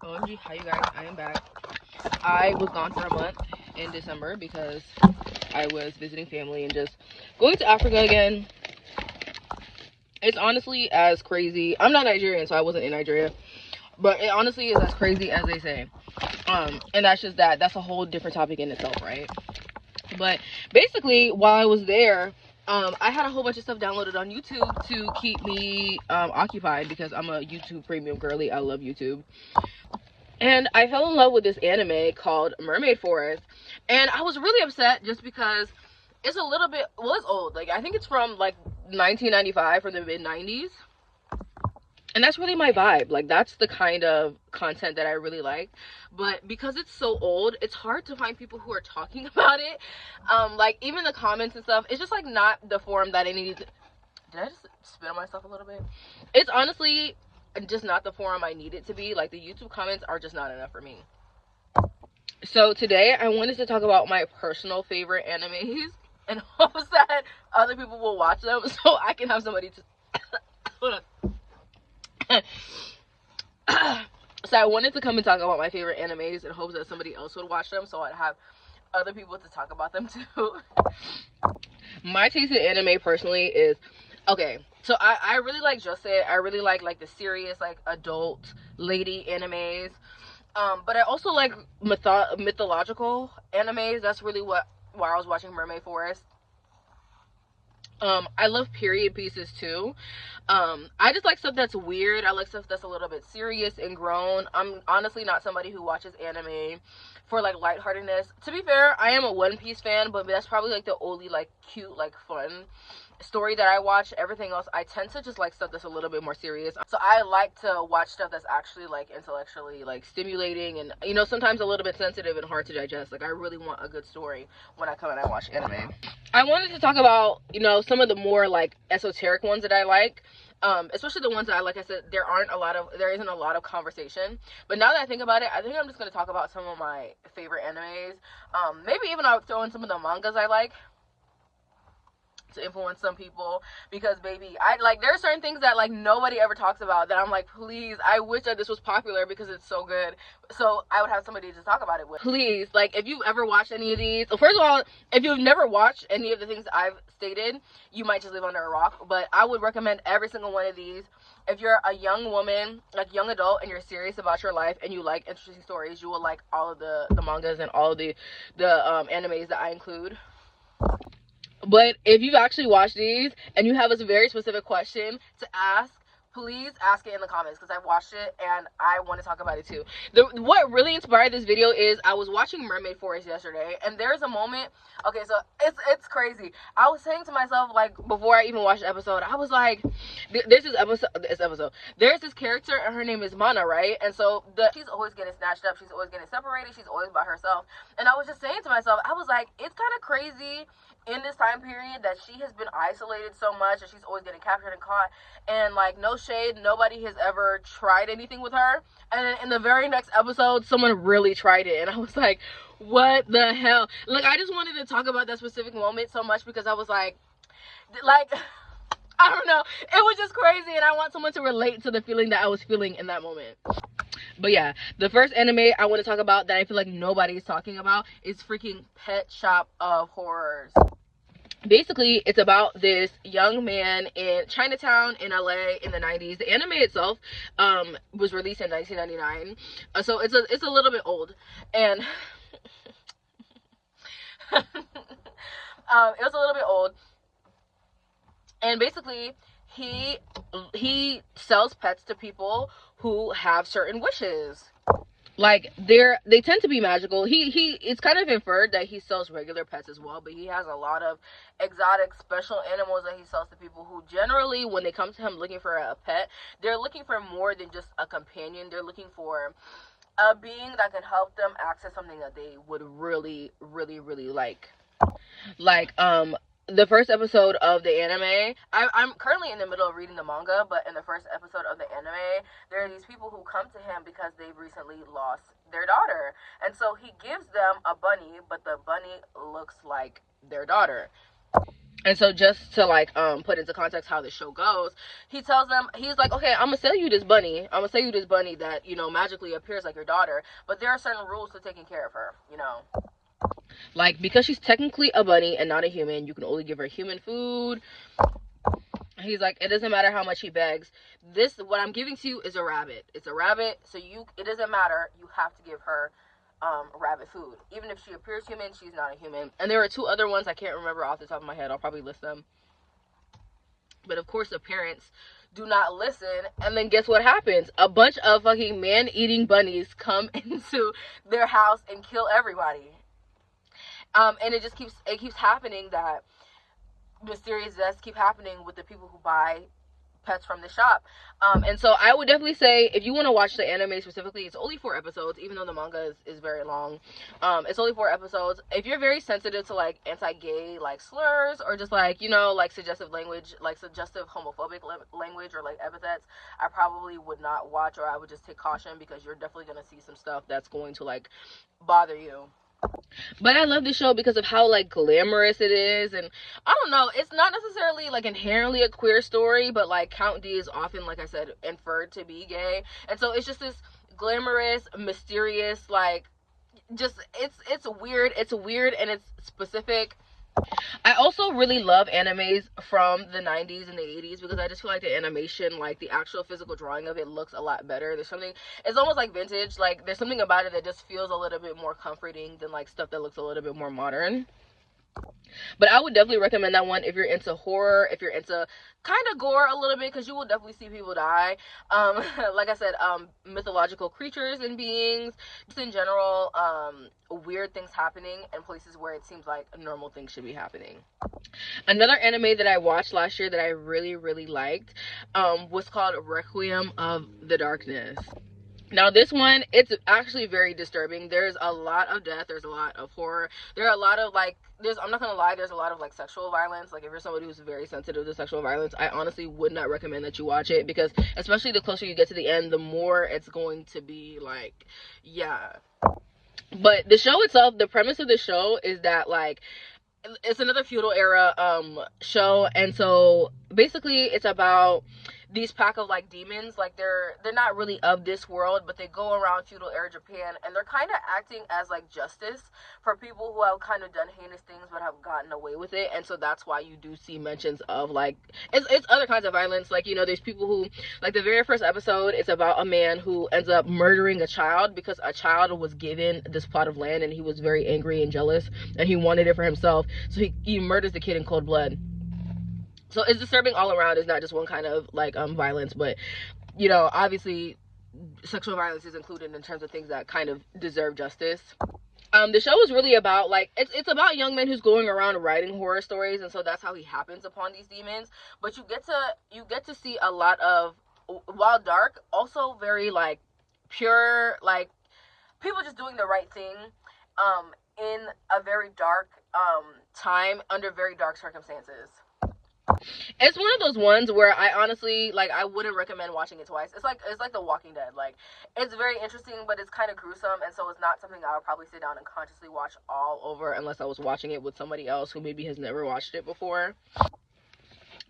OMG, hi you guys, I am back. I was gone for a month in December because I was visiting family and just going to Africa again. It's honestly as crazy. I'm not Nigerian, so I wasn't in Nigeria, but it honestly is as crazy as they say. And that's just that. That's a whole different topic in itself, right? But basically, while I was there, I had a whole bunch of stuff downloaded on YouTube to keep me occupied because I'm a YouTube premium girly. I love YouTube. And I fell in love with this anime called Mermaid Forest. And I was really upset just because it's a little bit, well, it's old. Like, I think it's from like 1995, from the mid 90s. And that's really my vibe. Like, that's the kind of content that I really like. But because it's so old, it's hard to find people who are talking about it. Like, even the comments and stuff, it's just like not the forum that I need to. Did I just spit on myself a little bit? It's honestly just not the forum I need it to be. Like, the YouTube comments are just not enough for me. So today I wanted to talk about my personal favorite animes in hopes that other people will watch them so I can have somebody to hold on. So I wanted to come and talk about my favorite animes in hopes that somebody else would watch them so I'd have other people to talk about them too. My taste in anime personally is, okay, so I really like Josei. I really like the serious, like, adult lady animes. But I also like mythological animes. That's really why I was watching Mermaid Forest. I love period pieces too. I just like stuff that's weird. I like stuff that's a little bit serious and grown. I'm honestly not somebody who watches anime for like lightheartedness. To be fair, I am a One Piece fan, but that's probably like the only like cute, like fun story that I watch. Everything else, I tend to just like stuff that's a little bit more serious. So I like to watch stuff that's actually like intellectually like stimulating and, you know, sometimes a little bit sensitive and hard to digest. Like, I really want a good story when I come and I watch anime. I wanted to talk about, you know, some of the more like esoteric ones that I like. Especially the ones that, like I said, there isn't a lot of conversation. But now that I think about it, I think I'm just going to talk about some of my favorite animes. Maybe even I'll throw in some of the mangas I like to influence some people, because baby, I like, there are certain things that like nobody ever talks about that I'm like, please, I wish that this was popular because it's so good, so I would have somebody to talk about it with. Please, like, if you've ever watched any of these, well, first of all, if you've never watched any of the things I've stated, you might just live under a rock, but I would recommend every single one of these. If you're a young woman, like young adult, and you're serious about your life and you like interesting stories, you will like all of the mangas and all of the animes that I include. But if you've actually watched these and you have a very specific question to ask, please ask it in the comments, because I've watched it and I want to talk about it too. What really inspired this video is I was watching Mermaid Forest yesterday, and there's a moment. Okay, so it's crazy. I was saying to myself, like, before I even watched the episode, I was like, there's this character and her name is Mana, right? And so she's always getting snatched up, she's always getting separated, she's always by herself. And I was just saying to myself, I was like, it's kind of crazy in this time period that she has been isolated so much and she's always getting captured and caught, and like, no shade, nobody has ever tried anything with her, and then in the very next episode someone really tried it, and I was like, what the hell? Like, I just wanted to talk about that specific moment so much because I was like I don't know, it was just crazy, and I want someone to relate to the feeling that I was feeling in that moment. But yeah, the first anime I want to talk about that I feel like nobody's talking about is freaking Pet Shop of Horrors. Basically, it's about this young man in Chinatown in LA in the 90s. The anime itself was released in 1999. So it's a little bit old. And it was a little bit old. And basically, he sells pets to people who have certain wishes. Like, they tend to be magical. It's kind of inferred that he sells regular pets as well, but he has a lot of exotic special animals that he sells to people who generally, when they come to him looking for a pet, they're looking for more than just a companion. They're looking for a being that can help them access something that they would really, really, really like. Like, the first episode of the anime, I'm currently in the middle of reading the manga, but in the first episode of the anime, there are these people who come to him because they've recently lost their daughter, and so he gives them a bunny, but the bunny looks like their daughter. And so just to like put into context how the show goes, he tells them, he's like, okay, I'm gonna sell you this bunny. I'm gonna sell you this bunny that, you know, magically appears like your daughter, but there are certain rules to taking care of her, you know. Like, because she's technically a bunny and not a human, you can only give her human food. He's like, it doesn't matter how much he begs. This, what I'm giving to you is a rabbit. It's a rabbit, so it doesn't matter. You have to give her rabbit food. Even if she appears human, she's not a human. And there are 2 other ones I can't remember off the top of my head. I'll probably list them. But of course, the parents do not listen. And then guess what happens? A bunch of fucking man-eating bunnies come into their house and kill everybody. And it keeps happening that mysterious deaths keep happening with the people who buy pets from the shop. And so I would definitely say, if you want to watch the anime specifically, it's only 4 episodes, even though the manga is very long. It's only 4 episodes. If you're very sensitive to like anti-gay like slurs, or just like, you know, like suggestive language, like suggestive homophobic language or like epithets, I probably would not watch, or I would just take caution, because you're definitely going to see some stuff that's going to like bother you. But I love this show because of how like glamorous it is. And I don't know, it's not necessarily like inherently a queer story, but like Count D is often, like I said, inferred to be gay. And so it's just this glamorous, mysterious, like, just it's weird and it's specific. I also really love animes from the 90s and the 80s, because I just feel like the animation, like the actual physical drawing of it, looks a lot better. There's something, it's almost like vintage. Like, there's something about it that just feels a little bit more comforting than like stuff that looks a little bit more modern. But I would definitely recommend that one if you're into horror, if you're into kind of gore a little bit, because you will definitely see people die. Like I said, mythological creatures and beings, just in general, weird things happening in places where it seems like normal things should be happening. Another anime that I watched last year that I really, really liked was called Requiem of the Darkness. Now this one, it's actually very disturbing. There's a lot of death, there's a lot of horror, there are a lot of like, I'm not gonna lie, there's a lot of like sexual violence. Like, if you're somebody who's very sensitive to sexual violence, I honestly would not recommend that you watch it, because especially the closer you get to the end, the more it's going to be like, yeah. But the show itself, the premise of the show is that like, it's another feudal era show, and so basically it's about these pack of like demons. Like, they're not really of this world, but they go around feudal era Japan, and they're kind of acting as like justice for people who have kind of done heinous things but have gotten away with it. And so that's why you do see mentions of like, it's other kinds of violence. Like, you know, there's people who, like, the very first episode, it's about a man who ends up murdering a child because a child was given this plot of land and he was very angry and jealous and he wanted it for himself, so he murders the kid in cold blood. So it's disturbing all around. It's not just one kind of like violence, but, you know, obviously sexual violence is included in terms of things that kind of deserve justice. The show is really about like, it's about young men who's going around writing horror stories, and so that's how he happens upon these demons. But you get to see a lot of, while dark, also very like pure, like people just doing the right thing in a very dark time under very dark circumstances. It's one of those ones where I honestly, like, I wouldn't recommend watching it twice. It's like The Walking Dead. Like, it's very interesting, but it's kind of gruesome, and so it's not something I would probably sit down and consciously watch all over unless I was watching it with somebody else who maybe has never watched it before.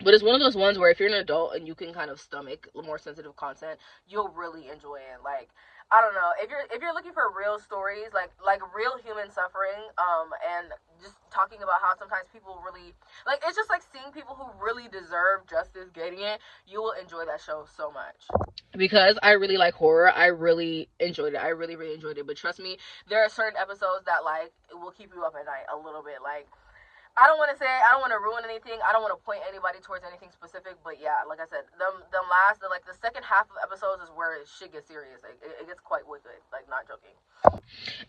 But it's one of those ones where if you're an adult and you can kind of stomach more sensitive content, you'll really enjoy it. Like, I don't know, if you're looking for real stories, like real human suffering, and just talking about how sometimes people really, like, it's just like seeing people who really deserve justice getting it, you will enjoy that show so much. Because I really like horror, I really enjoyed it. I really, really enjoyed it. But trust me, there are certain episodes that, like, will keep you up at night a little bit. Like, I don't want to ruin anything. I don't want to point anybody towards anything specific, but yeah, like I said, the second half of episodes is where shit gets serious. It gets quite wicked, like, not joking.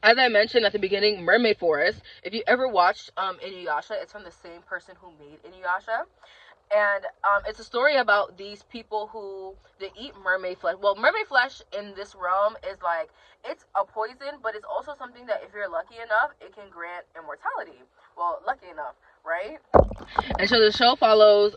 As I mentioned at the beginning, Mermaid Forest, if you ever watched Inuyasha, it's from the same person who made Inuyasha. And it's a story about these people who, they eat mermaid flesh. Well, mermaid flesh in this realm is like, it's a poison, but it's also something that if you're lucky enough, it can grant immortality. Well, lucky enough, right? And so the show follows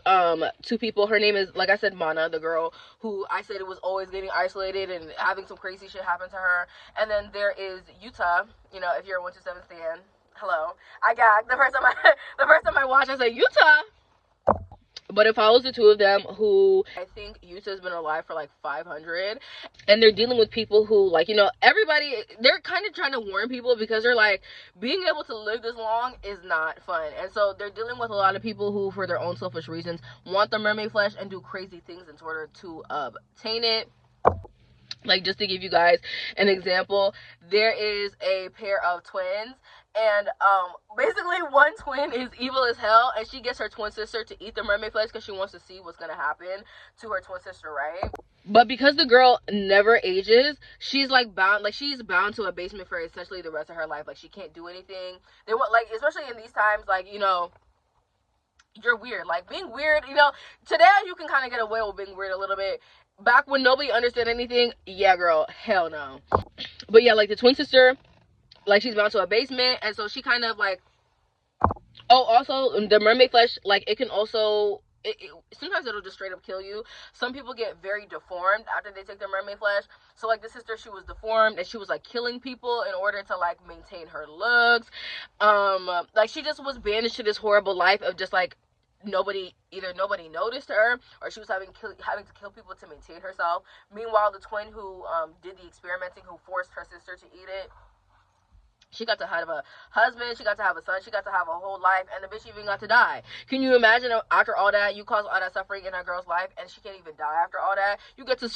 2 people. Her name is, like I said, Mana, the girl who I said it was always getting isolated and having some crazy shit happen to her. And then there is Yuta, you know, if you're a 127 stan. Hello. I gagged the first time I watched, I said, Yuta! But it follows the two of them who, I think Yusa's been alive for like 500, and they're dealing with people who, like, you know, everybody, they're kind of trying to warn people because they're like, being able to live this long is not fun. And so they're dealing with a lot of people who, for their own selfish reasons, want the mermaid flesh and do crazy things in order to obtain it. Like, just to give you guys an example, there is a pair of twins, and basically one twin is evil as hell, and she gets her twin sister to eat the mermaid flesh because she wants to see what's gonna happen to her twin sister, right? But because the girl never ages, she's like bound, like she's bound to a basement for essentially the rest of her life. Like, she can't do anything. They want, like, especially in these times, like, you know, you're weird. Like, being weird, you know, today you can kind of get away with being weird a little bit. Back when nobody understood anything, yeah, girl, hell no. But yeah, like, the twin sister, like, she's bound to a basement, and so she kind of like, oh, also the mermaid flesh, like, it can also, sometimes it'll just straight up kill you. Some people get very deformed after they take their mermaid flesh. So, like, the sister, she was deformed, and she was like killing people in order to like maintain her looks. Like, she just was banished to this horrible life of just like, nobody noticed her, or she was having to kill people to maintain herself. Meanwhile, the twin who did the experimenting, who forced her sister to eat it, she got to have a husband, she got to have a son, she got to have a whole life, and the bitch even got to die. Can you imagine, after all that, you cause all that suffering in a girl's life, and she can't even die after all that? You get to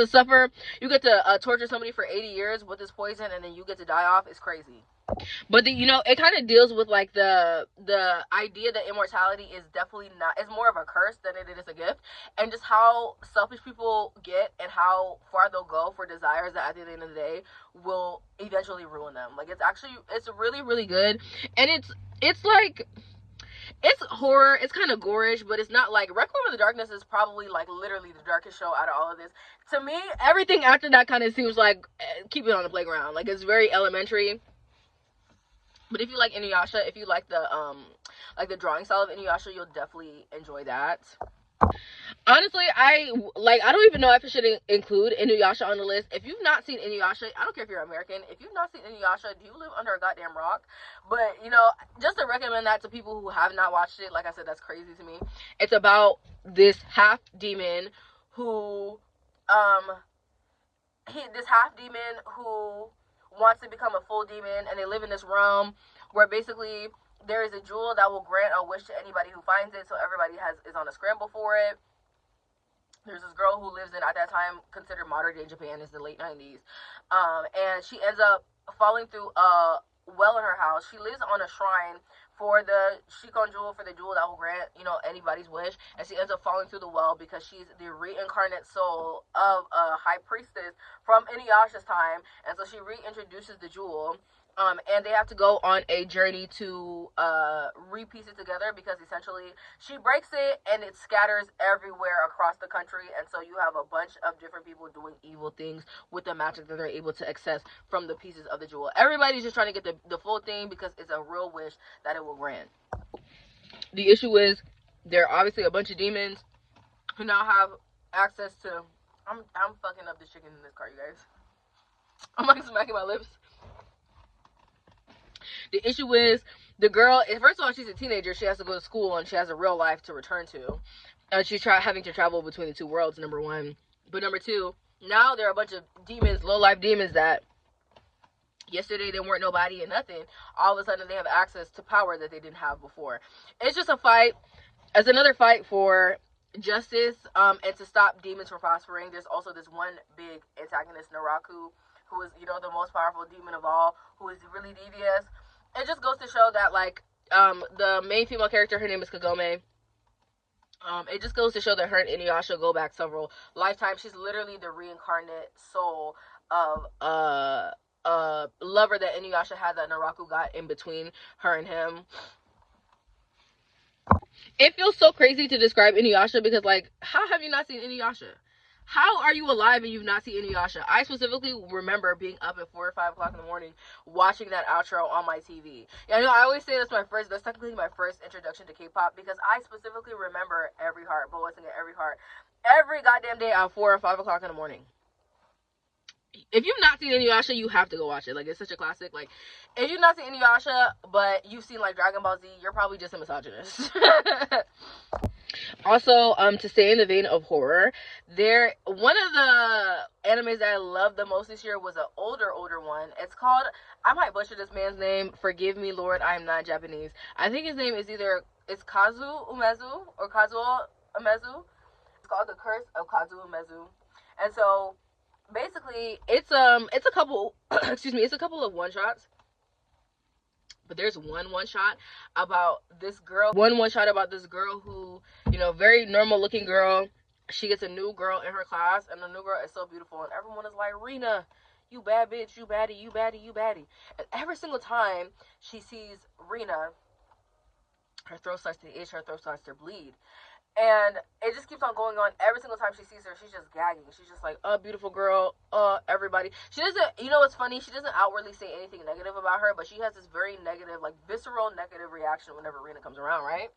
suffer, you get to torture somebody for 80 years with this poison, and then you get to die off. It's crazy. But you know, it kind of deals with like the idea that immortality is definitely not, it's more of a curse than it is a gift, and just how selfish people get and how far they'll go for desires that at the end of the day will eventually ruin them. Like, it's really, really good, and it's like, it's horror, it's kind of gorish, but it's not like, Requiem of the Darkness is probably like literally the darkest show out of all of this. To me, everything after that kind of seems like keep it on the playground. Like, it's very elementary. But if you like Inuyasha, if you like the drawing style of Inuyasha, you'll definitely enjoy that. Honestly, I don't even know if I should include Inuyasha on the list. If you've not seen Inuyasha, I don't care if you're American. If you've not seen Inuyasha, do you live under a goddamn rock? But, you know, just to recommend that to people who have not watched it, like I said, that's crazy to me. It's about this half demon who, this half demon who wants to become a full demon, and they live in this realm where basically there is a jewel that will grant a wish to anybody who finds it, so everybody is on a scramble for it. There's this girl who lives in, at that time, considered modern day Japan, is the late 90s, and she ends up falling through a well in her house. She lives on a shrine for the Shikon jewel, for the jewel that will grant, you know, anybody's wish, and she ends up falling through the well because she's the reincarnate soul of a high priestess from Inuyasha's time, and so she reintroduces the jewel. And they have to go on a journey to repiece it together, because essentially she breaks it and it scatters everywhere across the country, and so you have a bunch of different people doing evil things with the magic that they're able to access from the pieces of the jewel. Everybody's just trying to get the full thing because it's a real wish that it will grant. The issue is there are obviously a bunch of demons who now have access to, I'm fucking up this chicken in this car, you guys. I'm like smacking my lips. The issue is the girl, first of all, she's a teenager. She has to go to school, and she has a real life to return to. And she's having to travel between the two worlds, number one. But number two, now there are a bunch of demons, low-life demons, that yesterday they weren't nobody and nothing. All of a sudden they have access to power that they didn't have before. It's just a fight. It's another fight for justice, and to stop demons from prospering. There's also this one big antagonist, Naraku, who is, you know, the most powerful demon of all, who is really devious. It just goes to show that, like, the main female character, her name is Kagome. It just goes to show that her and Inuyasha go back several lifetimes. She's literally the reincarnate soul of a lover that Inuyasha had, that Naraku got in between her and him. It feels so crazy to describe Inuyasha because, like, how have you not seen Inuyasha? How are you alive and you've not seen Inuyasha? I specifically remember being up at 4 or 5 o'clock in the morning watching that outro on my TV. Yeah, you know, I always say that's technically my first introduction to K-pop, because I specifically remember Every Heart, voicing it Every Heart, every goddamn day at 4 or 5 o'clock in the morning. if you've not seen Inuyasha, you have to go watch it. Like, it's such a classic. Like, if you've not seen Inuyasha, but you've seen like Dragon Ball Z, you're probably just a misogynist. Also, to stay in the vein of horror, one of the animes that I loved the most this year was an older one. It's called, I might butcher this man's name. Forgive me, Lord. I am not Japanese. I think his name is it's Kazu Umezu or Kazuo Umezu. It's called The Curse of Kazu Umezu. And so basically it's a couple excuse me, it's a couple of one shots. But there's one shot about this girl. One shot about this girl who, very normal looking girl. She gets a new girl in her class, and the new girl is so beautiful, and everyone is like, Rena, you bad bitch, you baddie, you baddie, you baddie. And every single time she sees Rena, her throat starts to itch, her throat starts to bleed. And it just keeps on going on. Every single time she sees her, she's just gagging. She's just like, beautiful girl, everybody. She doesn't, what's funny? She doesn't outwardly say anything negative about her, but she has this very negative, like, visceral negative reaction whenever Rena comes around, right?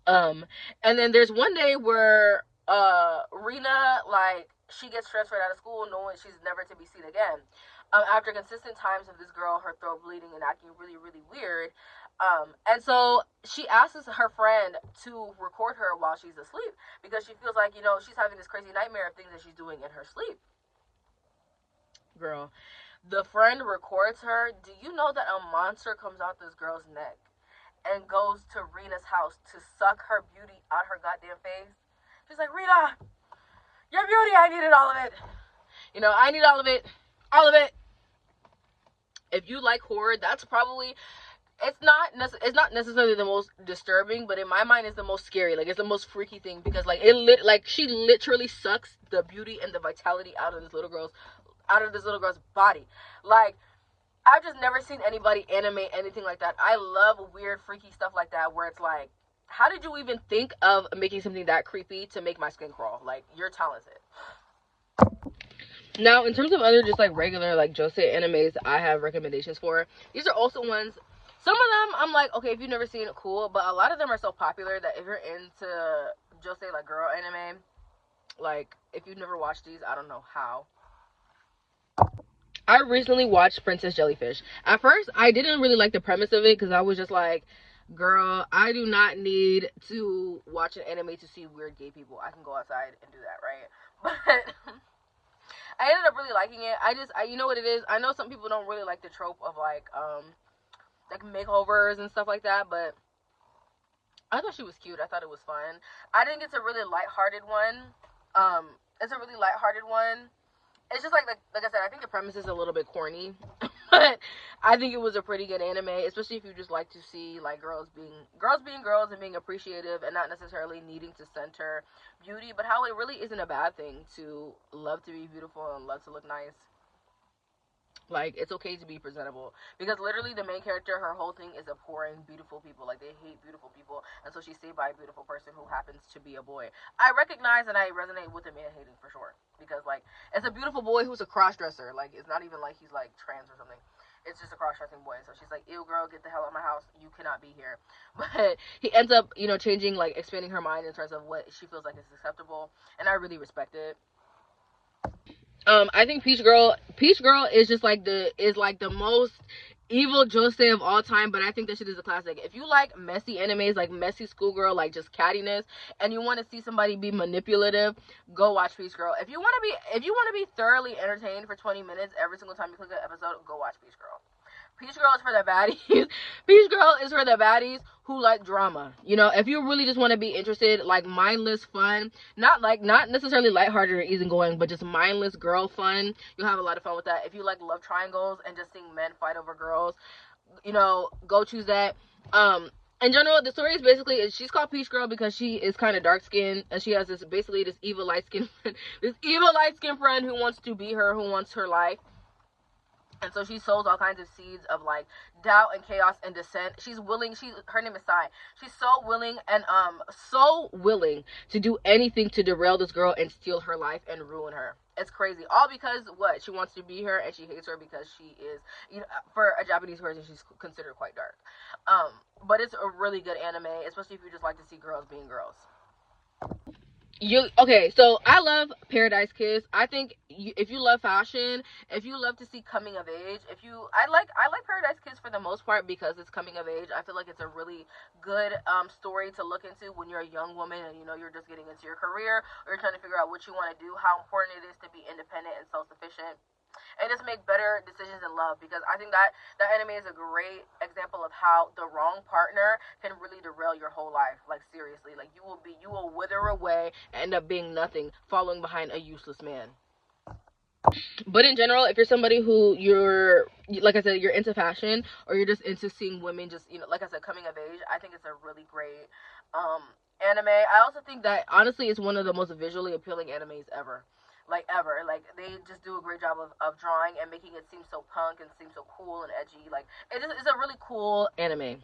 And then there's one day where, Rena, like, she gets transferred out of school knowing she's never to be seen again. After consistent times of this girl, her throat bleeding and acting really, really weird. And so she asks her friend to record her while she's asleep because she feels like, she's having this crazy nightmare of things that she's doing in her sleep. Girl, the friend records her. Do you know that a monster comes out this girl's neck and goes to Rena's house to suck her beauty out her goddamn face? She's like, Rena, your beauty, I needed all of it. I need all of it. All of it. If you like horror, that's probably... It's not necessarily the most disturbing, but in my mind it's the most scary. Like, it's the most freaky thing because she literally sucks the beauty and the vitality out of this little girl's body. Like, I've just never seen anybody animate anything like that. I love weird freaky stuff like that where it's like, how did you even think of making something that creepy to make my skin crawl? Like, you're talented. Now, in terms of other just like regular like josei animes I have recommendations for, these are also ones. Some of them, I'm like, okay, if you've never seen it, cool. But a lot of them are so popular that if you're into josei, like, girl anime, like, if you've never watched these, I don't know how. I recently watched Princess Jellyfish. At first, I didn't really like the premise of it because I was just like, girl, I do not need to watch an anime to see weird gay people. I can go outside and do that, right? But I ended up really liking it. You know what it is? I know some people don't really like the trope of, like makeovers and stuff like that, but I thought she was cute. I thought it was fun. I think it's a really lighthearted one. It's a really lighthearted one. It's just like I said, I think the premise is a little bit corny, but I think it was a pretty good anime, especially if you just like to see like girls being girls and being appreciative and not necessarily needing to center beauty, but how it really isn't a bad thing to love to be beautiful and love to look nice. Like, it's okay to be presentable. Because literally the main character, her whole thing is abhorring beautiful people. Like, they hate beautiful people. And so she's saved by a beautiful person who happens to be a boy. I recognize and I resonate with the man hating for sure. Because, like, it's a beautiful boy who's a cross-dresser. Like, it's not even like he's, like, trans or something. It's just a cross-dressing boy. So she's like, ew, girl, get the hell out of my house. You cannot be here. But he ends up, changing, like, expanding her mind in terms of what she feels like is acceptable. And I really respect it. I think Peach Girl is just like the most evil josei of all time, but I think that shit is a classic. If you like messy animes, like messy schoolgirl, like just cattiness, and you want to see somebody be manipulative, go watch Peach Girl. If you want to be thoroughly entertained for 20 minutes every single time you click an episode, go watch Peach Girl. Peach Girl is for the baddies. Peach Girl is for the baddies who like drama. If you really just want to be interested, like mindless fun, not necessarily lighthearted or easygoing, but just mindless girl fun, you'll have a lot of fun with that. If you like love triangles and just seeing men fight over girls, go choose that. In general, the story is basically, she's called Peach Girl because she is kind of dark skinned and she has this evil light skinned friend who wants to be her, who wants her life. And so she sows all kinds of seeds of like doubt and chaos and dissent. Her name is Sai. She's so willing to do anything to derail this girl and steal her life and ruin her. It's crazy. All because she wants to be her and she hates her because she is, for a Japanese person, she's considered quite dark. But it's a really good anime, especially if you just like to see girls being girls. Okay, so I love Paradise Kiss. I think if you love fashion, if you love to see coming of age, I like Paradise Kiss for the most part because it's coming of age. I feel like it's a really good story to look into when you're a young woman and you're just getting into your career or you're trying to figure out what you want to do, how important it is to be independent and self-sufficient and just make better decisions in love, because I think that anime is a great example of how the wrong partner can really derail your whole life. Like seriously, like you will wither away and end up being nothing, following behind a useless man. But in general, if you're somebody who you're, like I said, you're into fashion or you're just into seeing women just, like I said, coming of age, I think it's a really great um anime. I also think that honestly it's one of the most visually appealing animes ever. Like ever. Like they just do a great job of drawing and making it seem so punk and seem so cool and edgy. Like it's a really cool anime.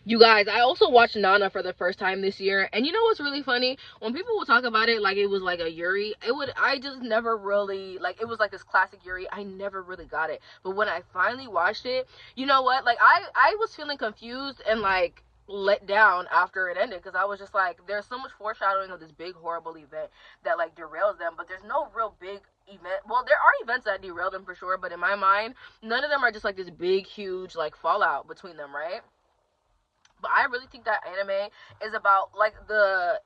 You guys, I also watched Nana for the first time this year, and you know what's really funny? When people would talk about it like it was like a Yuri, I just never really, like, it was like this classic Yuri. I never really got it. But when I finally watched it, you know what? Like, I was feeling confused and, like, let down after it ended, because I was just like, there's so much foreshadowing of this big, horrible event that, like, derails them, but there's no real big event. Well, there are events that derail them for sure, but in my mind, none of them are just, like, this big, huge, like, fallout between them, right? But I really think that anime is about like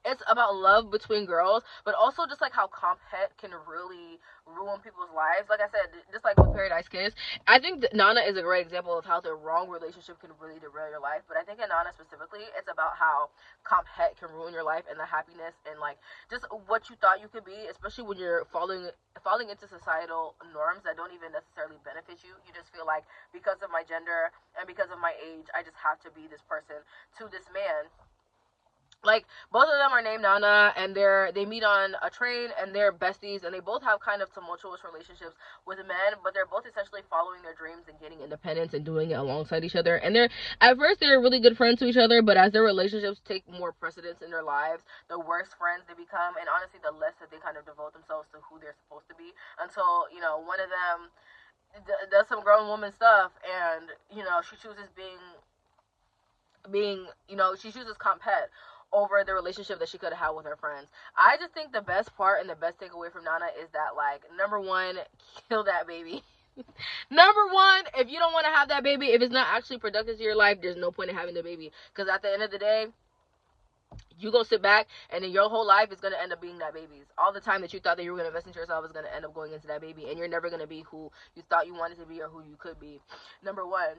it's about love between girls, but also just like how comp het can really ruin people's lives. Like I said, just like with Paradise Kiss, I think that Nana is a great example of how the wrong relationship can really derail your life. But I think in Nana specifically, it's about how comp het can ruin your life and the happiness and like just what you thought you could be, especially when you're falling into societal norms that don't even necessarily benefit you. You just feel like because of my gender and because of my age, I just have to be this person to this man. Like both of them are named Nana, and they meet on a train, and they're besties, and they both have kind of tumultuous relationships with men, but they're both essentially following their dreams and getting independence and doing it alongside each other. And they're at first they're really good friends to each other, but as their relationships take more precedence in their lives, the worse friends they become, and honestly, the less that they kind of devote themselves to who they're supposed to be, until one of them does some grown woman stuff, and she chooses being she chooses comp het over the relationship that she could have had with her friends. I just think the best part and the best takeaway from Nana is that, like, number one, kill that baby. Number one, if you don't want to have that baby, if it's not actually productive to your life, there's no point in having the baby, because at the end of the day, you go sit back, and then your whole life is going to end up being that baby's. All the time that you thought that you were going to invest into yourself is going to end up going into that baby, and you're never going to be who you thought you wanted to be or who you could be. Number one.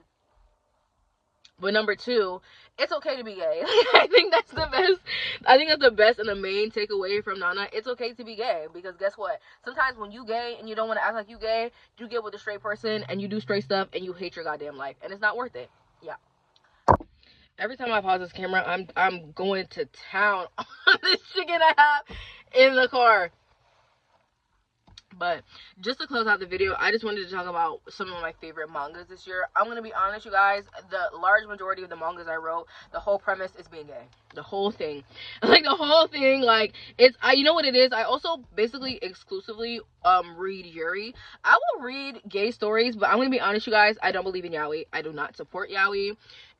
But number two, it's okay to be gay. I think that's the best. I think that's the best and the main takeaway from Nana. It's okay to be gay, because guess what? Sometimes when you gay and you don't want to act like you gay, you get with a straight person and you do straight stuff and you hate your goddamn life, and it's not worth it. Yeah. Every time I pause this camera, I'm going to town on this chicken I have in the car. But just to close out the video, I just wanted to talk about some of my favorite mangas this year. I'm going to be honest, you guys. The large majority of the mangas I wrote, the whole premise is being gay. The whole thing. Like, the whole thing. Like, you know what it is? I also basically exclusively read Yuri. I will read gay stories, but I'm going to be honest, you guys. I don't believe in yaoi. I do not support yaoi.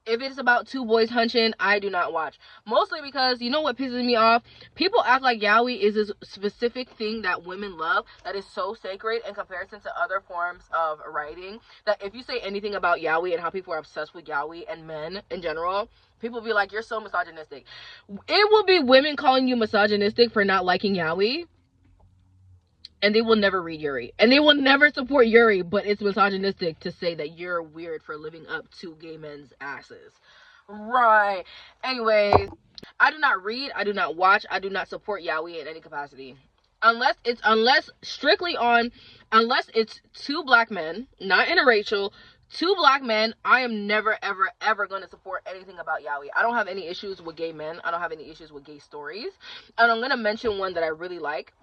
If it's about two boys hunching, I do not watch. Mostly because, you know what pisses me off? People act like yaoi is this specific thing that women love that is so sacred in comparison to other forms of writing, that if you say anything about yaoi and how people are obsessed with yaoi and men in general, people be like, you're so misogynistic. It will be women calling you misogynistic for not liking yaoi, and they will never read Yuri, and they will never support Yuri, but it's misogynistic to say that you're weird for living up to gay men's asses. Right. Anyways, I do not read, I do not watch, I do not support yaoi in any capacity. Unless it's two black men, not interracial, two black men, I am never, ever, ever going to support anything about yaoi. I don't have any issues with gay men. I don't have any issues with gay stories. And I'm going to mention one that I really like.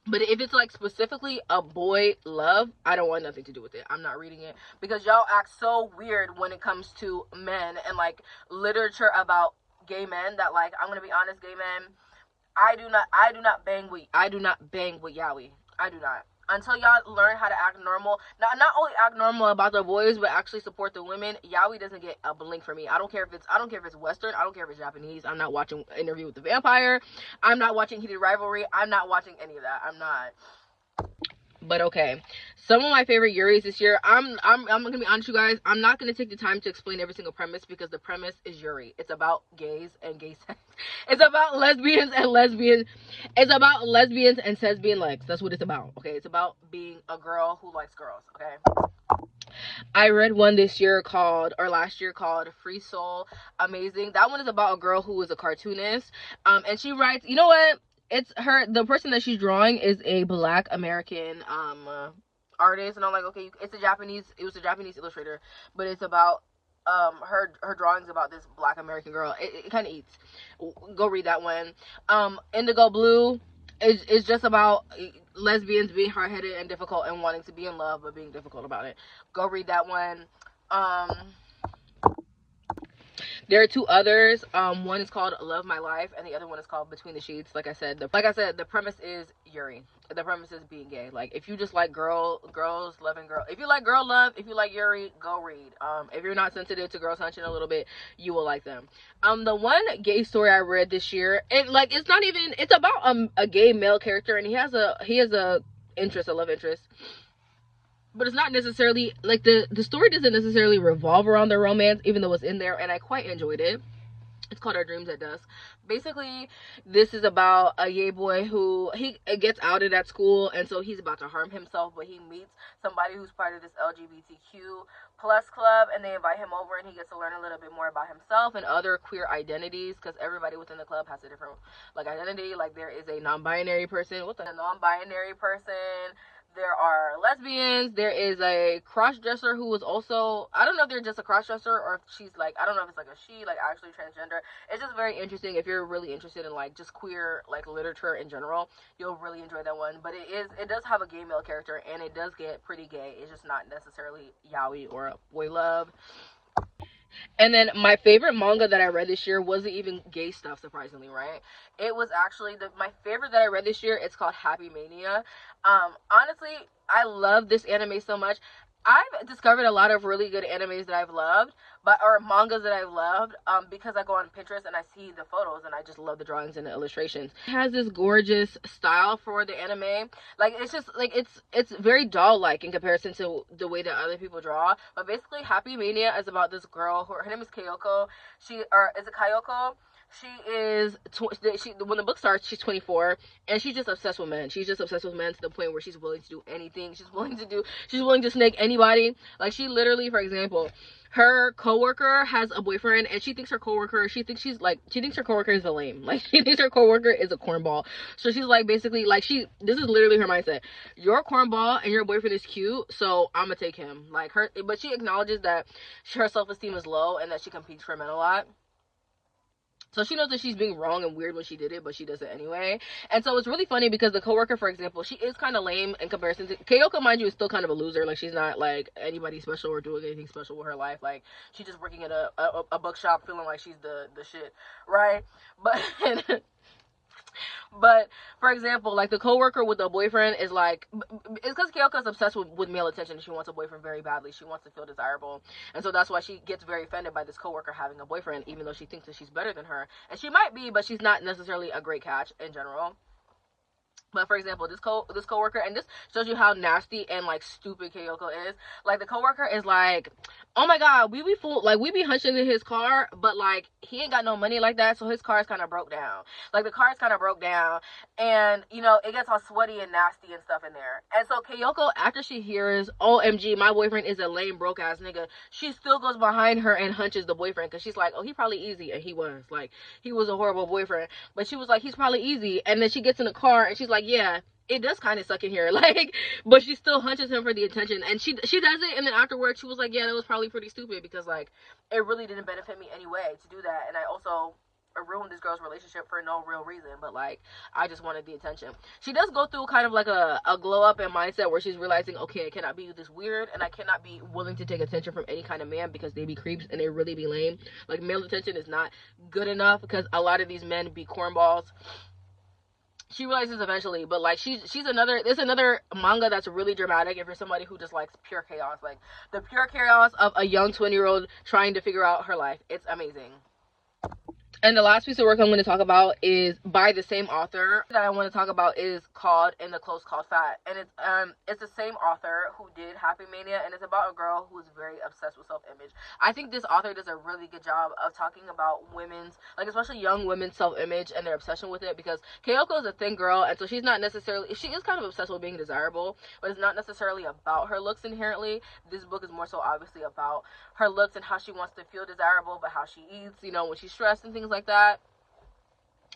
But if it's like specifically a boy love, I don't want nothing to do with it. I'm not reading it, because y'all act so weird when it comes to men and like literature about gay men, that, like, I'm gonna be honest, gay men, I do not bang with yaoi. I do not. Until y'all learn how to act normal, not only act normal about the boys, but actually support the women, yaoi doesn't get a blink for me. I don't care if it's Western, I don't care if it's Japanese. I'm not watching Interview with the Vampire. I'm not watching Heated Rivalry. I'm not watching any of that. I'm not. But okay, some of my favorite yuris this year. I'm gonna be honest, you guys. I'm not gonna take the time to explain every single premise because the premise is yuri. It's about gays and gay sex. It's about lesbians and lesbians. It's about lesbians and lesbian legs. That's what it's about. Okay, it's about being a girl who likes girls. Okay. I read one this year called, or last year called, Free Soul. Amazing. That one is about a girl who is a cartoonist. And she writes, you know what? It's her, the person that she's drawing is a Black American artist, and I'm like, okay, it was a Japanese illustrator, but it's about her drawings about this Black American girl. It kind of eats. Go read that one. Indigo Blue is just about lesbians being hard-headed and difficult and wanting to be in love but being difficult about it. Go read that one. There are two others. One is called Love My Life, and the other one is called Between the Sheets. Like I said, the premise is yuri. The premise is being gay. Like, if you just like girls loving girl, if you like girl love, if you like yuri, go read. If you're not sensitive to girls hunching a little bit, you will like them. The one gay story I read this year, it's about a gay male character, and he has a love interest. But it's not necessarily like the story doesn't necessarily revolve around the romance, even though it's in there, and I quite enjoyed it. It's called Our Dreams at Dusk. Basically, this is about a gay boy who he gets outed at school, and so he's about to harm himself, but he meets somebody who's part of this LGBTQ plus club, and they invite him over, and he gets to learn a little bit more about himself and other queer identities, because everybody within the club has a different identity. Like, there is a non-binary person. There are lesbians. There is a cross-dresser who is also, I don't know if they're just a cross-dresser or if she's I don't know if it's a she, actually transgender. It's just very interesting. If you're really interested in just queer literature in general, you'll really enjoy that one. But it does have a gay male character, and it does get pretty gay. It's just not necessarily yaoi or boy love. And then my favorite manga that I read this year wasn't even gay stuff, surprisingly, right? It was actually my favorite that I read this year. It's called Happy Mania. Honestly, I love this anime so much. I've discovered a lot of really good animes that I've loved, or mangas that I've loved, because I go on Pinterest and I see the photos and I just love the drawings and the illustrations. It has this gorgeous style for the anime. It's just it's very doll-like in comparison to the way that other people draw. But basically, Happy Mania is about this girl. Her name is Kyoko. Is it Kyoko? She is when the book starts, she's 24, and she's just obsessed with men. She's just obsessed with men to the point where she's willing to do anything. She's willing to snake anybody. She literally, for example, her coworker has a boyfriend, and she thinks her coworker is a lame. She thinks her coworker is a cornball. So she's basically this is literally her mindset. You're a cornball and your boyfriend is cute, so I'm gonna take him. But she acknowledges that her self-esteem is low and that she competes for men a lot. So she knows that she's being wrong and weird when she did it, but she does it anyway. And so it's really funny because the coworker, for example, she is kind of lame in comparison to Kyoko. Mind you, is still kind of a loser. She's not anybody special or doing anything special with her life. She's just working at a bookshop, feeling like she's the shit, right? But for example, the coworker with the boyfriend is it's because Kyoko is obsessed with male attention. She wants a boyfriend very badly. She wants to feel desirable, and so that's why she gets very offended by this coworker having a boyfriend, even though she thinks that she's better than her, and she might be, but she's not necessarily a great catch in general. But for example, this coworker, and this shows you how nasty and stupid Kyoko is. The coworker is oh my god, we be hunching in his car, but he ain't got no money like that, so his car is kind of broke down. The car is kind of broke down, and it gets all sweaty and nasty and stuff in there. And so Kyoko, after she hears, OMG, my boyfriend is a lame broke ass nigga, she still goes behind her and hunches the boyfriend, because she's oh, he probably easy, and he was a horrible boyfriend, but she was he's probably easy. And then she gets in the car and she's yeah, it does kind of suck in here, but she still hunches him for the attention, and she does it, and then afterwards she was yeah, that was probably pretty stupid, because it really didn't benefit me anyway to do that, and I also ruined this girl's relationship for no real reason, but I just wanted the attention. She does go through kind of a glow up in mindset where she's realizing, okay, I cannot be this weird, and I cannot be willing to take attention from any kind of man, because they be creeps and they really be lame. Male attention is not good enough, because a lot of these men be cornballs. she realizes eventually, but like there's another manga that's really dramatic if you're somebody who just likes pure chaos, like the pure chaos of a young 20-year-old trying to figure out her life. It's amazing. And the last piece of work I'm going to talk about is by the same author. That I want to talk about is called In the Clothes Called Fat, and it's the same author who did Happy Mania, and it's about a girl who's very obsessed with self-image. I think this author does a really good job of talking about women's, like especially young women's self-image and their obsession with it, because Kyoko is a thin girl, and so she is kind of obsessed with being desirable, but it's not necessarily about her looks inherently. This book is more so obviously about her looks and how she wants to feel desirable, but how she eats, you know, when she's stressed and things like that.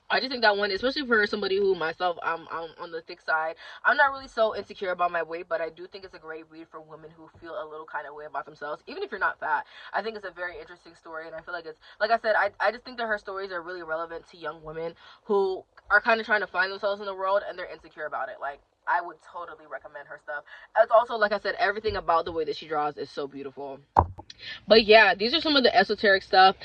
I just think that one, especially for somebody who myself, I'm on the thick side. I'm not really so insecure about my weight, but I do think it's a great read for women who feel a little kind of way about themselves, even if you're not fat. I think it's a very interesting story, and I feel like it's, like I said, I just think that her stories are really relevant to young women who are kind of trying to find themselves in the world and they're insecure about it. Like, I would totally recommend her stuff. It's also, like I said, everything about the way that she draws is so beautiful. But yeah, these are some of the esoteric stuff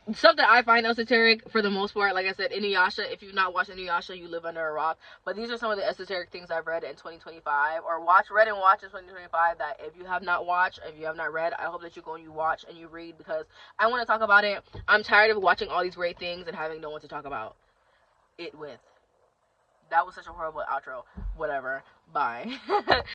that I find esoteric for the most part. Like I said, Inuyasha, if you've not watched Inuyasha, you live under a rock. But these are some of the esoteric things I've read in 2025, or read and watched in 2025, that if you have not watched, if you have not read, I hope that you go and you watch and you read, because I want to talk about it. I'm tired of watching all these great things and having no one to talk about it with. That was such a horrible outro. Whatever. Bye.